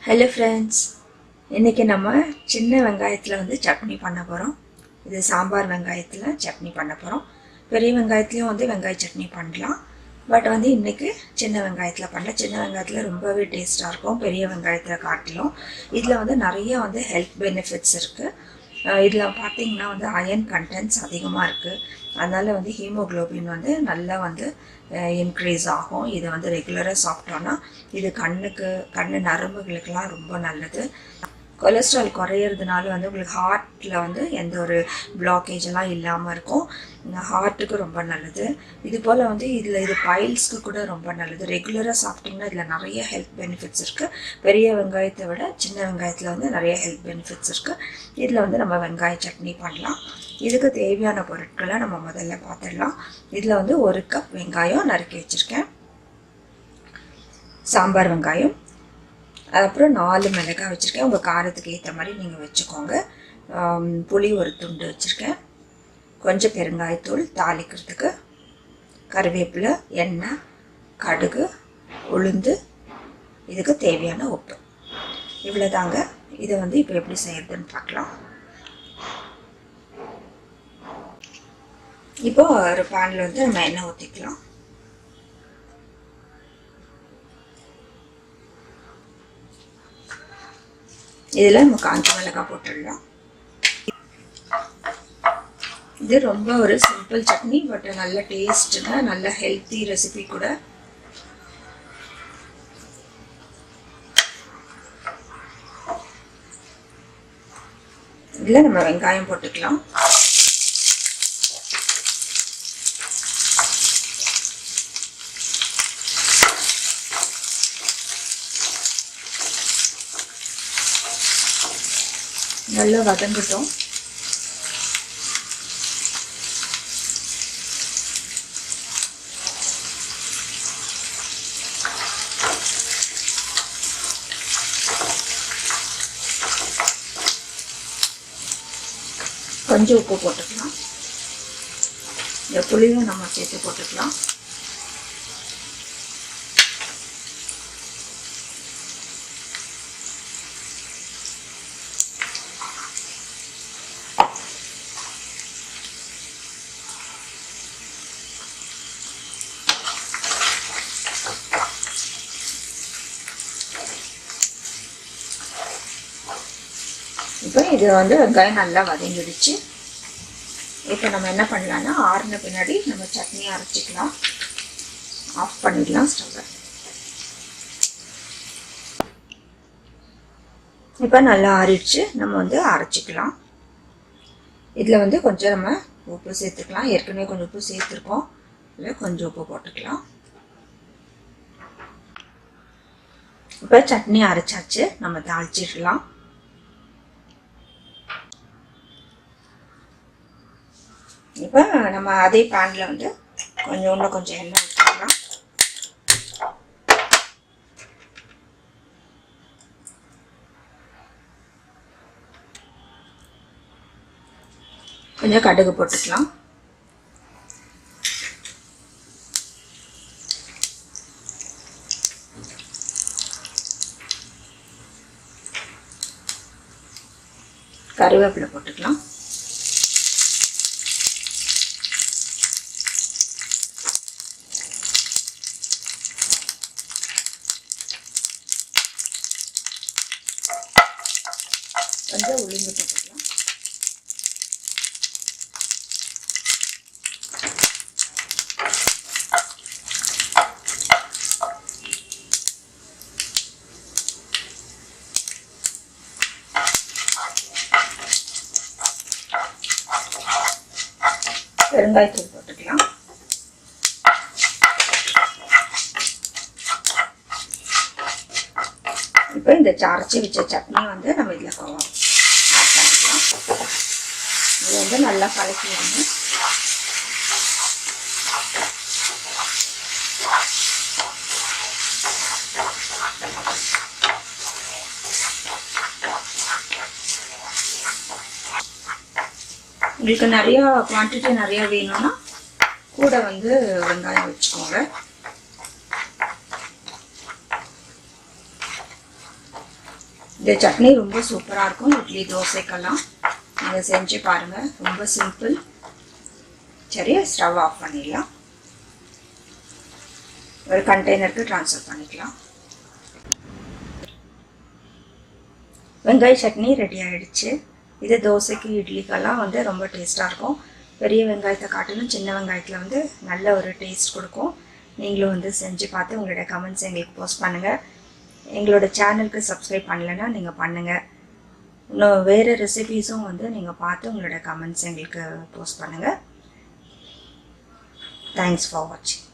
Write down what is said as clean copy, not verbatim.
Hello friends, இன்னைக்கு நம்ம சின்ன வெங்காயத்துல வந்து சட்னி பண்ண போறோம். இது சாம்பார் வெங்காயத்துல சட்னி பண்ண போறோம். பெரிய வெங்காயத்திலயும் வந்து வெங்காய சட்னி பண்ணலாம். பட் வந்து இன்னைக்கு சின்ன வெங்காயத்துல பண்ணலாம். சின்ன வெங்காயத்துல ரொம்பவே டேஸ்டா இருக்கும். பெரிய வெங்காயத்துல காட்டிலும் இதுல வந்து நிறைய வந்து ஹெல்த் பெனிஃபிட்ஸ் இருக்கு. இதில் பார்த்தீங்கன்னா வந்து அயன் கண்டென்ட்ஸ் அதிகமாக இருக்குது. அதனால் வந்து ஹீமோக்ளோபின் வந்து நல்லா வந்து இன்க்ரீஸ் ஆகும். இதை வந்து ரெகுலராக சாப்பிட்டோன்னா இது கண்ணு நரம்புகளுக்கெல்லாம் ரொம்ப நல்லது. கொலஸ்ட்ரால் குறையிறதுனால வந்து உங்களுக்கு ஹார்ட்டில் வந்து எந்த ஒரு பிளாக்கேஜெல்லாம் இல்லாமல் இருக்கும். ஹார்ட்டுக்கு ரொம்ப நல்லது. இது போல் வந்து இது பைல்ஸ்க்கு கூட ரொம்ப நல்லது. ரெகுலராக சாப்பிட்டிங்கன்னா இதில் நிறைய ஹெல்த் பெனிஃபிட்ஸ் இருக்குது. பெரிய வெங்காயத்தை விட சின்ன வெங்காயத்தில் வந்து நிறைய ஹெல்த் பெனிஃபிட்ஸ் இருக்குது. இதில் வந்து நம்ம வெங்காய சட்னி பண்ணலாம். இதுக்கு தேவையான பொருட்களை நம்ம முதல்ல பார்த்துடலாம். இதில் வந்து 1 கப் வெங்காயம் நறுக்கி வச்சுருக்கேன். சாம்பார் வெங்காயம், அப்புறம் 4 மிளகாய் வச்சுருக்கேன். உங்கள் காரத்துக்கு ஏற்ற மாதிரி நீங்கள் வச்சுக்கோங்க. புளி ஒரு துண்டு வச்சுருக்கேன். கொஞ்சம் பெருங்காயத்தூள் தாளிக்கிறதுக்கு, கருவேப்பிலை, எண்ணெய், கடுகு, உளுந்து, இதுக்கு தேவையான உப்பு. இவ்வளோ தாங்க. இதை வந்து இப்போ எப்படி செய்யறதுன்னு பார்க்கலாம். இப்போ ஒரு பேனில் வந்து நம்ம எண்ணெய் ஊற்றிக்கலாம். இதில் நம்ம காஞ்ச மிளகாய் போட்டுடலாம். இது ரொம்ப ஒரு சிம்பிள் சட்னி, பட் நல்ல டேஸ்ட்டுங்க, நல்ல ஹெல்த்தி ரெசிபி கூட. இதில் நம்ம வெங்காயம் போட்டுக்கலாம். நல்லா வதங்கட்டும். கொஞ்சம் உப்பு போட்டுக்கலாம். இந்த புளியும் நம்ம சேர்த்து போட்டுக்கலாம். இப்போ இது வந்து வெங்காயம் நல்லா வதங்கிடுச்சு. இப்போ நம்ம என்ன பண்ணலாம்னா, ஆறின பின்னாடி நம்ம சட்னியை அரைச்சிக்கலாம். ஆஃப் பண்ணிடலாம் ஸ்டவ்வை. இப்போ நல்லா ஆறிடுச்சு. நம்ம வந்து அரைச்சிக்கலாம். இதில் வந்து கொஞ்சம் நம்ம உப்பு சேர்த்துக்கலாம். ஏற்கனவே கொஞ்சம் உப்பு சேர்த்துருக்கோம். இதில் கொஞ்சம் உப்பு போட்டுக்கலாம். இப்போ சட்னி அரைச்சாச்சு. நம்ம தாளிச்சிடலாம். இப்போ நம்ம அதே பேனில் வந்து இன்னும் கொஞ்சம் எண்ணெய் ஊற்றிக்கலாம். கொஞ்சம் கடுகு போட்டுக்கலாம். கருவேப்பிலை போட்டுக்கலாம். கொஞ்சம் உளுந்து போட்டுக்கலாம். பெருங்காயத்தூள் போட்டுக்கலாம். இப்போ இந்த அரைச்சி வச்ச சட்னி வந்து நம்ம இதில் ஆட் பண்ணிக்கலாம். இது வந்து நல்லா கலக்கிடுங்க. உங்களுக்கு நிறையா குவான்டிட்டி நிறையா வேணும்னா கூட வந்து வெங்காயம் வச்சுக்கோங்க. இந்த சட்னி ரொம்ப சூப்பராக இருக்கும். இட்லி தோசைக்கெல்லாம் நீங்கள் செஞ்சு பாருங்கள். ரொம்ப சிம்பிள். சரி, ஸ்டவ் ஆஃப் பண்ணிடலாம். ஒரு கண்டெய்னருக்கு ட்ரான்ஸ்ஃபர் பண்ணிக்கலாம். வெங்காய சட்னி ரெடி ஆகிடுச்சு. இது தோசைக்கு இட்லிக்கெல்லாம் வந்து ரொம்ப டேஸ்ட்டாக இருக்கும். பெரிய வெங்காயத்தை காட்டிலும் சின்ன வெங்காயத்தில் வந்து நல்ல ஒரு டேஸ்ட் கொடுக்கும். நீங்களும் வந்து செஞ்சு பார்த்து உங்களோட கமெண்ட்ஸ் எங்களுக்கு போஸ்ட் பண்ணுங்கள். எங்களோட சேனலுக்கு சப்ஸ்கிரைப் பண்ணலைன்னா நீங்கள் பண்ணுங்கள். இன்னும் வேறு ரெசிபீஸும் வந்து நீங்கள் பார்த்து உங்களோட கமெண்ட்ஸ் எங்களுக்கு போஸ்ட் பண்ணுங்கள். தேங்க்ஸ் ஃபார் வாட்சிங்.